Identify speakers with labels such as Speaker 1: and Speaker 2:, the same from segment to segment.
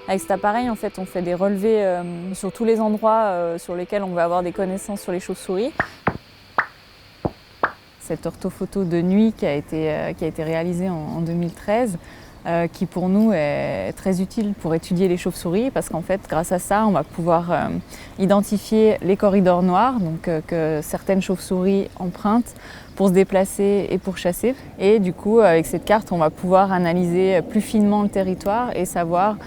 Speaker 1: Avec cet appareil, en fait, on fait des relevés sur tous les endroits sur lesquels on va avoir des connaissances sur les chauves-souris. Cette orthophoto de nuit qui a été réalisée en 2013, qui pour nous est très utile pour étudier les chauves-souris parce qu'en fait, grâce à ça, on va pouvoir identifier les corridors noirs, donc que certaines chauves-souris empruntent pour se déplacer et pour chasser. Et du coup, avec cette carte, on va pouvoir analyser plus finement le territoire et savoir,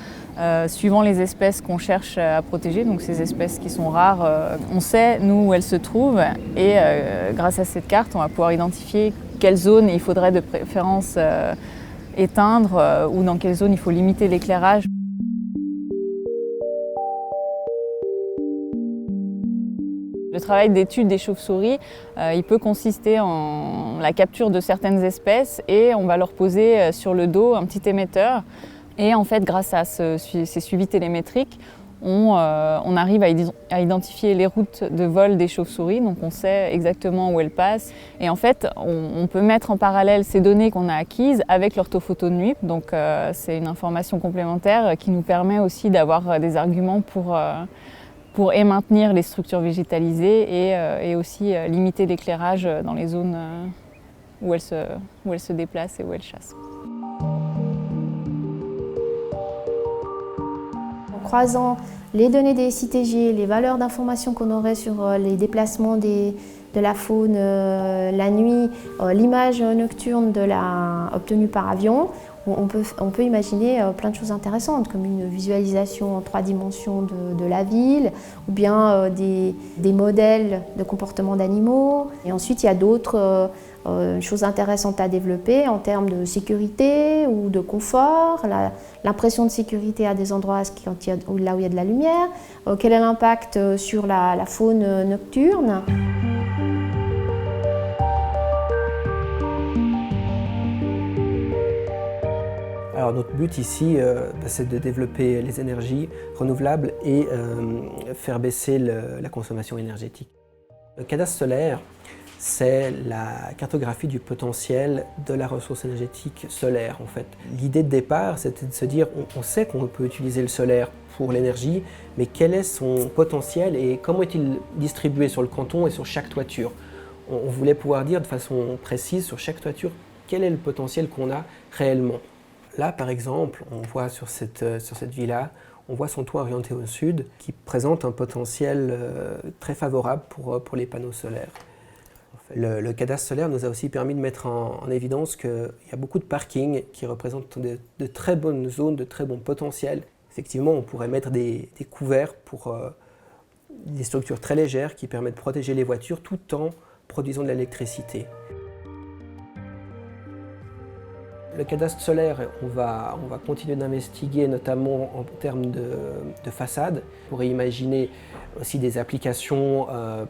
Speaker 1: suivant les espèces qu'on cherche à protéger, donc ces espèces qui sont rares, on sait nous où elles se trouvent et grâce à cette carte, on va pouvoir identifier quelle zone il faudrait de préférence éteindre ou dans quelle zone il faut limiter l'éclairage. Le travail d'étude des chauves-souris, il peut consister en la capture de certaines espèces et on va leur poser sur le dos un petit émetteur. Et en fait, grâce à ces suivis télémétriques, on arrive à identifier les routes de vol des chauves-souris, donc on sait exactement où elles passent. Et en fait, on peut mettre en parallèle ces données qu'on a acquises avec l'orthophoto de nuit. Donc c'est une information complémentaire qui nous permet aussi d'avoir des arguments pour maintenir les structures végétalisées et aussi limiter l'éclairage dans les zones où elles se déplacent et où elles chassent.
Speaker 2: En croisant les données des CTG, les valeurs d'information qu'on aurait sur les déplacements de la faune la nuit, l'image nocturne obtenue par avion, on peut imaginer plein de choses intéressantes, comme une visualisation en 3 dimensions de la ville, ou bien des modèles de comportement d'animaux. Et ensuite, il y a d'autres choses intéressantes à développer en termes de sécurité ou de confort, l'impression de sécurité à des endroits là où il y a de la lumière, quel est l'impact sur la faune nocturne.
Speaker 3: Alors notre but ici, c'est de développer les énergies renouvelables et faire baisser la consommation énergétique. Le cadastre solaire, c'est la cartographie du potentiel de la ressource énergétique solaire en fait. L'idée de départ, c'était de se dire, on sait qu'on peut utiliser le solaire pour l'énergie, mais quel est son potentiel et comment est-il distribué sur le canton et sur chaque toiture? On voulait pouvoir dire de façon précise sur chaque toiture quel est le potentiel qu'on a réellement. Là, par exemple, on voit sur cette villa, on voit son toit orienté au sud qui présente un potentiel très favorable pour les panneaux solaires. Le cadastre solaire nous a aussi permis de mettre en évidence qu'il y a beaucoup de parkings qui représentent de très bonnes zones, de très bons potentiels. Effectivement, on pourrait mettre des couverts pour des structures très légères qui permettent de protéger les voitures tout en produisant de l'électricité. Le cadastre solaire, on va continuer d'investiguer, notamment en termes de façade. On pourrait imaginer aussi des applications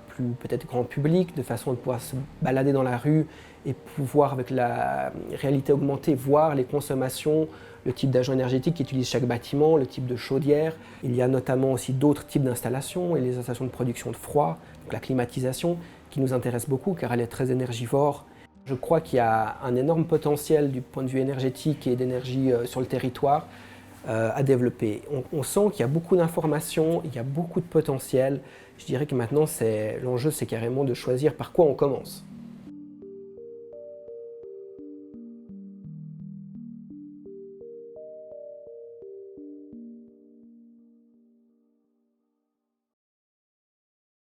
Speaker 3: plus peut-être grand public, de façon à pouvoir se balader dans la rue et pouvoir, avec la réalité augmentée, voir les consommations, le type d'agent énergétique qu'utilise chaque bâtiment, le type de chaudière. Il y a notamment aussi d'autres types d'installations, et les installations de production de froid, donc la climatisation, qui nous intéresse beaucoup car elle est très énergivore. Je crois qu'il y a un énorme potentiel du point de vue énergétique et d'énergie sur le territoire à développer. On sent qu'il y a beaucoup d'informations, il y a beaucoup de potentiel. Je dirais que maintenant, l'enjeu, c'est carrément de choisir par quoi on commence.